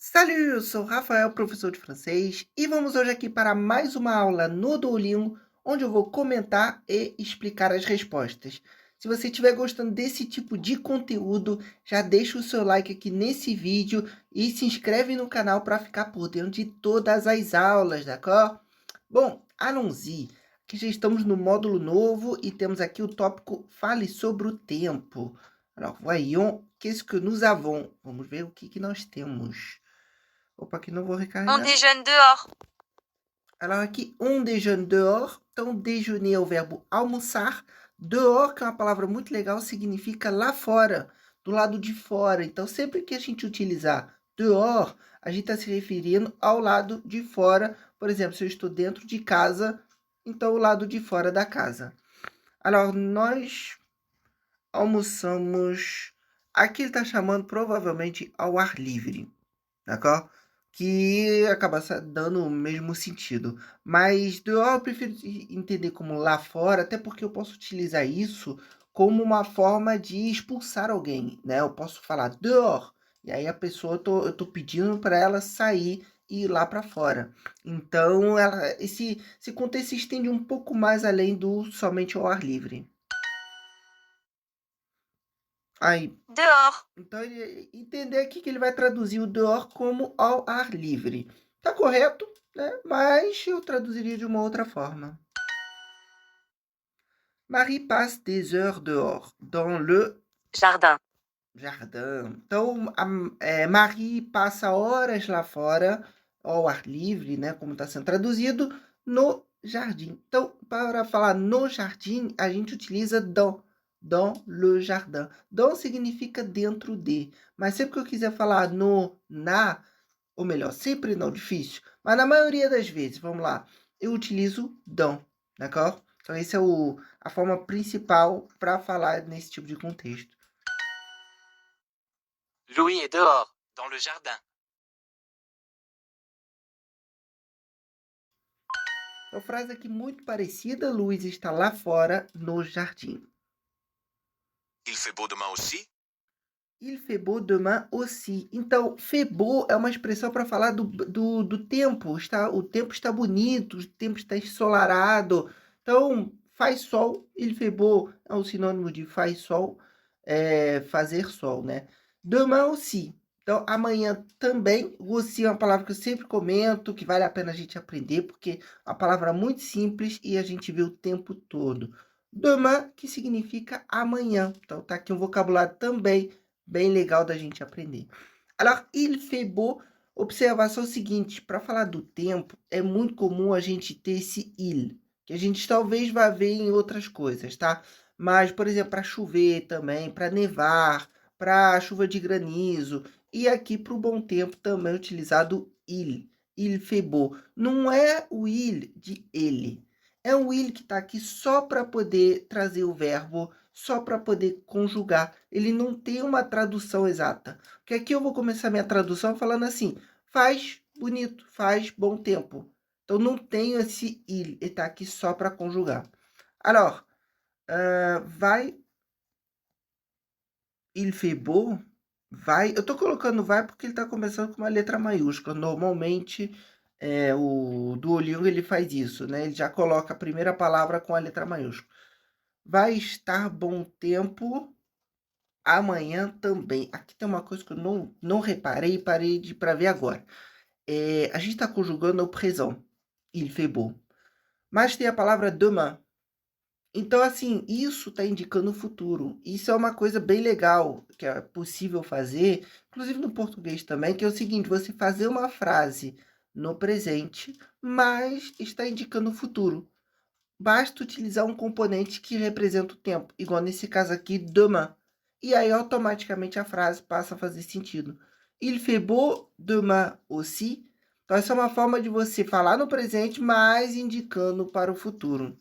Salut, eu sou o Rafael, professor de francês, e vamos hoje aqui para mais uma aula no Duolingo, onde eu vou comentar e explicar as respostas. Se você estiver gostando desse tipo de conteúdo, já deixa o seu like aqui nesse vídeo e se inscreve no canal para ficar por dentro de todas as aulas, d'accord? Bom, allons-y. Aqui já estamos no módulo novo e temos aqui o tópico Fale sobre o tempo. Alors, voyons, qu'est-ce que nous avons? Vamos ver o que nós temos. Opa, aqui não vou On recarregar. déjeune dehors. Alors aqui, on déjeune dehors. Então, déjeuner é o verbo almoçar. Dehors, que é uma palavra muito legal, significa lá fora, do lado de fora. Então, sempre que a gente utilizar dehors, a gente está se referindo ao lado de fora. Por exemplo, se eu estou dentro de casa, então o lado de fora da casa. Alors, nós almoçamos... Aqui ele está chamando provavelmente ao ar livre, d'accord? Que acaba dando o mesmo sentido. Mas eu prefiro entender como lá fora, até porque eu posso utilizar isso como uma forma de expulsar alguém, né? Eu posso falar dehors, e aí a pessoa, eu tô pedindo para ela sair e ir lá para fora. Então, esse contexto se estende um pouco mais além do somente ao ar livre. Aí, Dehors. então, entender aqui que ele vai traduzir o dehors como ao ar livre. Tá correto, né? Mas eu traduziria de uma outra forma. Marie passe des heures dehors, dans le Jardin. jardim. Então, Marie passa horas lá fora, ao ar livre, né? Como está sendo traduzido, no jardim. Então, para falar no jardim, a gente utiliza dans le jardin. Dans significa dentro de. Mas sempre que eu quiser falar no, na, ou melhor, sempre não, difícil. Mas na maioria das vezes, vamos lá, eu utilizo dans, d'accord? Então, essa é a forma principal para falar nesse tipo de contexto. Louis est dehors, dans le jardin. Uma frase aqui muito parecida, Luiz está lá fora, no jardim. Il fait beau demain aussi? Il fait beau demain aussi. Então, fait beau é uma expressão para falar do tempo. O tempo está bonito, o tempo está ensolarado. Então, faz sol, il fait beau é um sinônimo de faz sol, fazer sol, né? Demain aussi. Então, amanhã também. Aussi é uma palavra que eu sempre comento, que vale a pena a gente aprender, porque é uma palavra muito simples e a gente vê o tempo todo. Demain, que significa amanhã. Então, tá aqui um vocabulário também bem legal da gente aprender. Alors, il fait beau. Observação seguinte, para falar do tempo, é muito comum a gente ter esse il, que a gente talvez vá ver em outras coisas, tá? Mas, por exemplo, para chover também, para nevar, para chuva de granizo, e aqui para o bom tempo também utilizado il fait beau. Não é o il de ele, é o il que está aqui só para poder trazer o verbo, só para poder conjugar. Ele não tem uma tradução exata. Porque aqui eu vou começar minha tradução falando assim, faz bonito, faz bom tempo. Então não tenho esse il, ele está aqui só para conjugar. Alors, vai, il fait beau, vai. Eu estou colocando vai porque ele está começando com uma letra maiúscula. Normalmente, o Duolingo ele faz isso, né? Ele já coloca a primeira palavra com a letra maiúscula. Vai estar bom tempo amanhã também. Aqui tem uma coisa que eu não reparei e parei para ver agora. A gente está conjugando o présent, il fait beau. Mas tem a palavra demain. Então, assim, isso está indicando o futuro. Isso é uma coisa bem legal que é possível fazer, inclusive no português também, que é o seguinte, você fazer uma frase no presente, mas está indicando o futuro. Basta utilizar um componente que representa o tempo, igual nesse caso aqui, demain. E aí, automaticamente, a frase passa a fazer sentido. Il fait beau demain aussi. Então, essa é uma forma de você falar no presente, mas indicando para o futuro.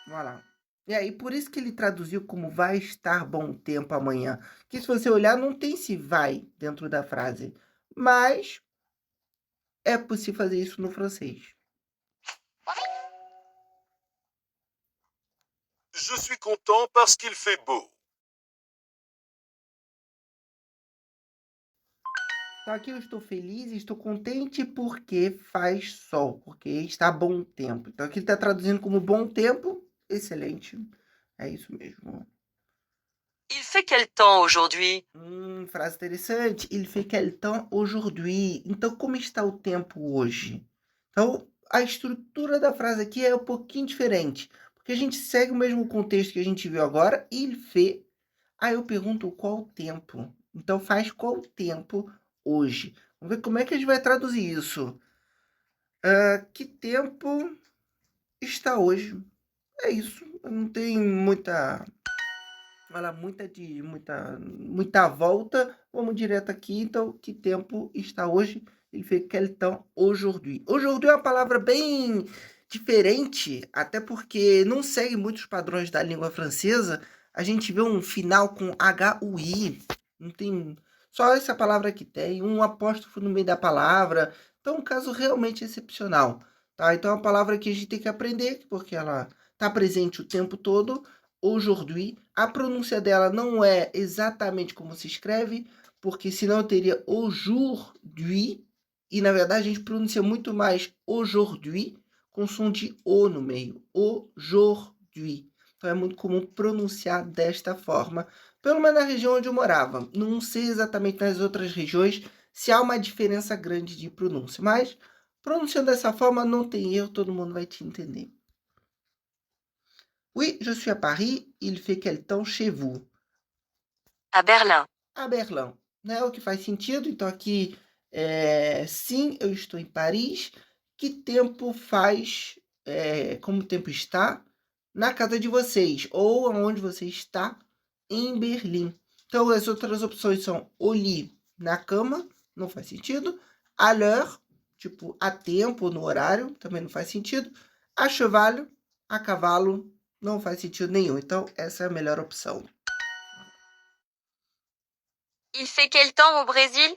Voilà. E aí, por isso que ele traduziu como vai estar bom tempo amanhã. Que se você olhar, não tem se vai dentro da frase. Mas é possível fazer isso no francês. Je suis content parce qu'il fait beau. Então aqui eu estou feliz e estou contente porque faz sol, porque está bom tempo. Então aqui ele está traduzindo como bom tempo, excelente. É isso mesmo. Il fait quel temps aujourd'hui? Frase interessante. Il fait quel temps aujourd'hui? Então, como está o tempo hoje? Então, a estrutura da frase aqui é um pouquinho diferente, porque a gente segue o mesmo contexto que a gente viu agora. Il fait. Aí eu pergunto qual o tempo. Então, faz qual o tempo hoje? Vamos ver como é que a gente vai traduzir isso. Que tempo está hoje? É isso. Não tem muita muita volta. Vamos direto aqui. Então, que tempo está hoje? Ele fez quel temps aujourd'hui. Aujourd'hui é uma palavra bem diferente, até porque não segue muitos padrões da língua francesa. A gente vê um final com HUI. Não tem... Só essa palavra que tem, um apóstrofo no meio da palavra. Então, um caso realmente excepcional. Tá? Então, é uma palavra que a gente tem que aprender, porque ela está presente o tempo todo. Aujourd'hui. A pronúncia dela não é exatamente como se escreve, porque senão eu teria aujourd'hui, e na verdade a gente pronuncia muito mais aujourd'hui, com som de O no meio. Aujourd'hui. Então é muito comum pronunciar desta forma, pelo menos na região onde eu morava. Não sei exatamente nas outras regiões se há uma diferença grande de pronúncia, mas pronunciando dessa forma não tem erro, todo mundo vai te entender. Oui, je suis à Paris. Il fait quel temps chez vous? À Berlin. A Berlim, né? O que faz sentido. Então aqui, sim, eu estou em Paris. Que tempo faz, como o tempo está na casa de vocês? Ou aonde você está em Berlim. Então as outras opções são au lit, na cama, não faz sentido. À l'heure, tipo a tempo, no horário, também não faz sentido. À cheval, a cavalo, não faz sentido nenhum. Então essa é a melhor opção. Il fait quel temps au Brésil?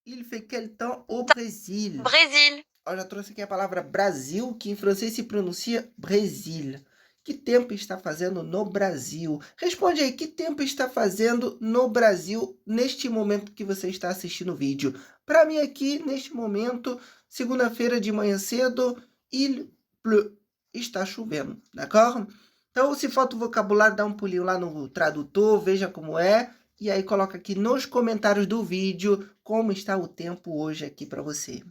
Il fait quel temps au Brésil? Brésil. Eu já trouxe aqui a palavra Brasil, que em francês se pronuncia Brésil. Que tempo está fazendo no Brasil? Responde aí, que tempo está fazendo no Brasil neste momento que você está assistindo o vídeo? Para mim aqui, neste momento, segunda-feira de manhã cedo, il pleut. Está chovendo, d'accord? Então, se falta o vocabulário, dá um pulinho lá no tradutor, veja como é. E aí coloca aqui nos comentários do vídeo como está o tempo hoje aqui para você.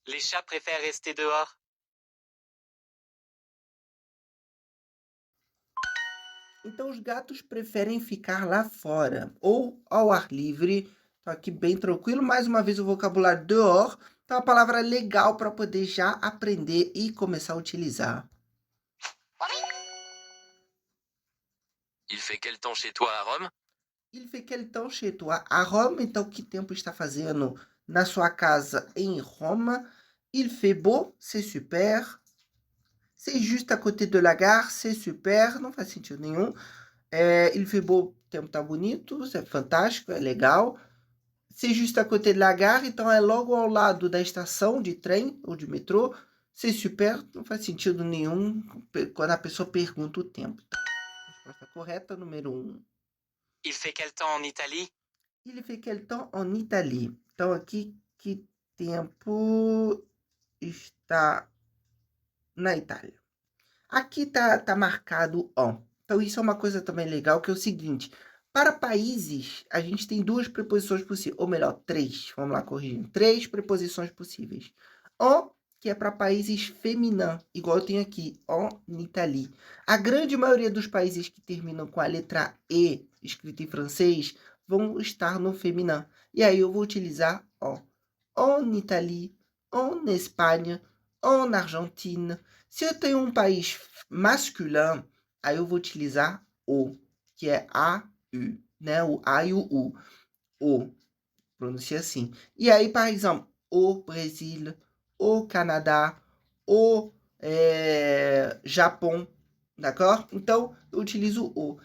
Les chats préfèrent rester dehors. Então, os gatos preferem ficar lá fora ou ao ar livre. Então, aqui bem tranquilo. Mais uma vez o vocabulário dehors. Então, a palavra legal para poder já aprender e começar a utilizar. Il fait quel temps chez toi à Rome? Il fait quel temps chez toi à Rome? Então, que tempo está fazendo na sua casa em Roma? Il fait beau, c'est super. C'est juste à côté de la gare, c'est super. Não faz sentido nenhum. Il fait beau, o tempo tá bonito, é fantástico, é legal. C'est juste à côté de la gare, então é logo ao lado da estação de trem ou de metrô. C'est super, não faz sentido nenhum quando a pessoa pergunta o tempo. Resposta correta, número 1. Il fait quel temps en Italie? Il fait quel temps en Italie? Então aqui, que tempo está na Itália? Aqui tá marcado on. Então isso é uma coisa também legal, que é o seguinte. Para países, a gente tem duas preposições possíveis. Ou melhor, três. Vamos lá, corrigindo. 3 preposições possíveis. En, que é para países feminins, igual eu tenho aqui, en Italie. A grande maioria dos países que terminam com a letra E, escrita em francês, vão estar no feminino. E aí eu vou utilizar en. En Italie, en Espanha, en Argentine. Se eu tenho um país masculin, aí eu vou utilizar o, que é A-U, né? O A e o U. O, pronuncia assim. E aí, por exemplo, o Brasil, o Canadá, o Japão, d'accord? Então, eu utilizo o.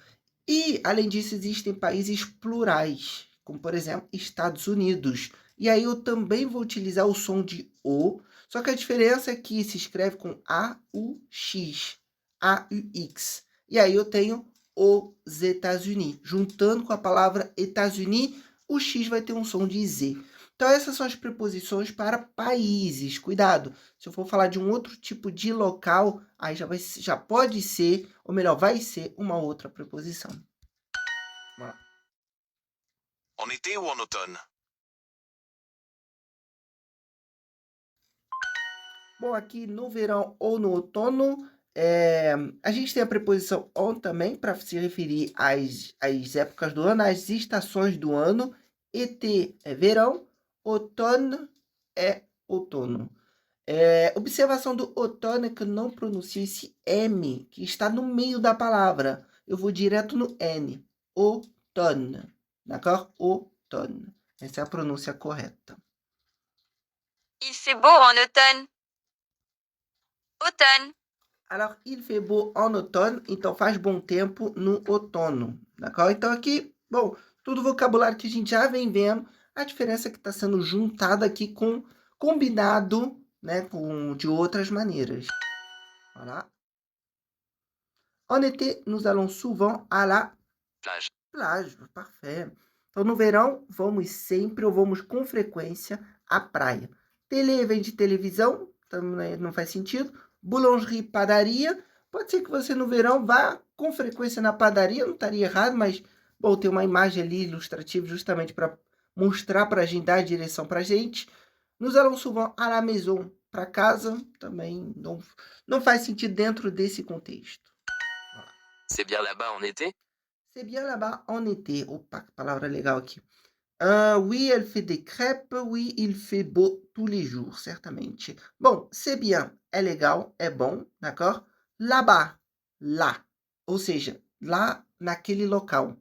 E, além disso, existem países plurais, como, por exemplo, Estados Unidos. E aí eu também vou utilizar o som de O, só que a diferença é que se escreve com A-U-X, A-U-X. E aí eu tenho os États-Unis. Juntando com a palavra États-Unis, o X vai ter um som de Z. Então, essas são as preposições para países. Cuidado, se eu for falar de um outro tipo de local, aí já pode ser, ou melhor, vai ser uma outra preposição. Vamos lá. En été ou en automne? Bom, aqui no verão ou no outono, a gente tem a preposição on também para se referir às épocas do ano, às estações do ano. Été é verão, outono é outono. Observação do outono é que eu não pronuncio esse M, que está no meio da palavra. Eu vou direto no N. Outono. D'accord? Outono. Essa é a pronúncia correta. Il fait beau en automne. Automne. Alors, il fait beau en automne, então faz bom tempo no outono, d'accord? Então aqui, bom, todo vocabulário que a gente já vem vendo, a diferença é que está sendo juntado aqui com combinado, né, de outras maneiras. Voilà. En été, nous allons souvent à la Plage. plage, parfait. Então, no verão, vamos sempre ou vamos com frequência à praia. Tele vem de televisão, também não faz sentido. Boulangerie, padaria. Pode ser que você no verão vá com frequência na padaria, não estaria errado, mas, bom, tem uma imagem ali ilustrativa justamente para mostrar para a gente, dar a direção para a gente. Nous allons souvent à la maison, para casa, também não faz sentido dentro desse contexto. C'est bien là-bas en été? C'est bien là-bas en été. Opa, que palavra legal aqui. Oui, elle fait des crêpes. Oui, il fait beau tous les jours, certamente. Bom, c'est bien é legal, é bom, d'accord? Là-bas, lá. Ou seja, lá naquele local.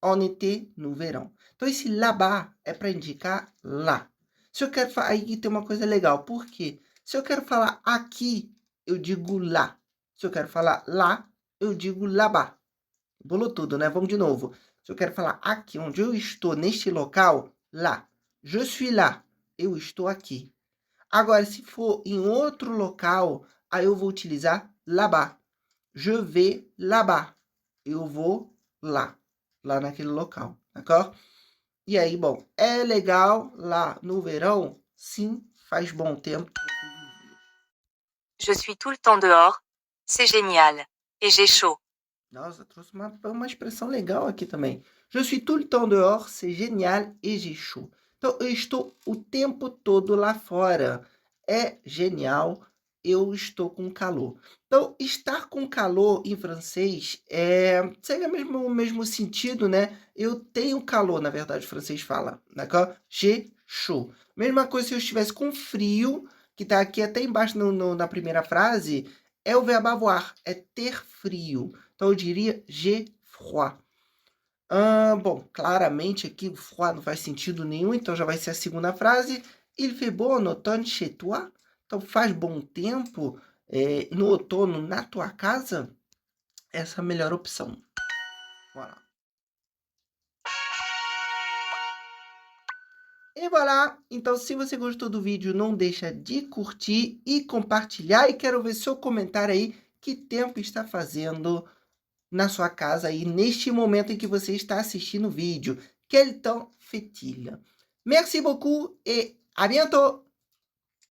En été, no verão. Então, esse là-bas é para indicar lá. Se eu quero falar, aí tem uma coisa legal. Por quê? Se eu quero falar aqui, eu digo lá. Se eu quero falar lá, eu digo là-bas. Bolou tudo, né? Vamos de novo. Se eu quero falar aqui, onde eu estou, neste local, lá. Je suis là. Eu estou aqui. Agora, se for em outro local, aí eu vou utilizar là-bas. Je vais là-bas. Eu vou lá. Lá naquele local. D'accord? E aí, bom, é legal lá no verão? Sim, faz bom tempo. Je suis tout le temps dehors. C'est génial. Et j'ai chaud. Nossa, trouxe uma expressão legal aqui também. Je suis tout le temps dehors, c'est génial et j'ai chaud. Então, eu estou o tempo todo lá fora. É genial, eu estou com calor. Então, estar com calor em francês segue o mesmo sentido, né? Eu tenho calor, na verdade, o francês fala. D'accord? J'ai chaud. Mesma coisa se eu estivesse com frio, que está aqui até embaixo na primeira frase, é o verbo avoir, é ter frio. Então, eu diria j'ai froid. Bom, claramente aqui o froid não faz sentido nenhum, então já vai ser a segunda frase. Il fait beau en automne chez toi? Então, faz bom tempo no outono na tua casa? Essa é a melhor opção. Voilà. E voilà! Então, se você gostou do vídeo, não deixa de curtir e compartilhar. E quero ver seu comentário aí, que tempo está fazendo na sua casa aí, neste momento em que você está assistindo o vídeo. Quel temps fait-il? Merci beaucoup et à bientôt!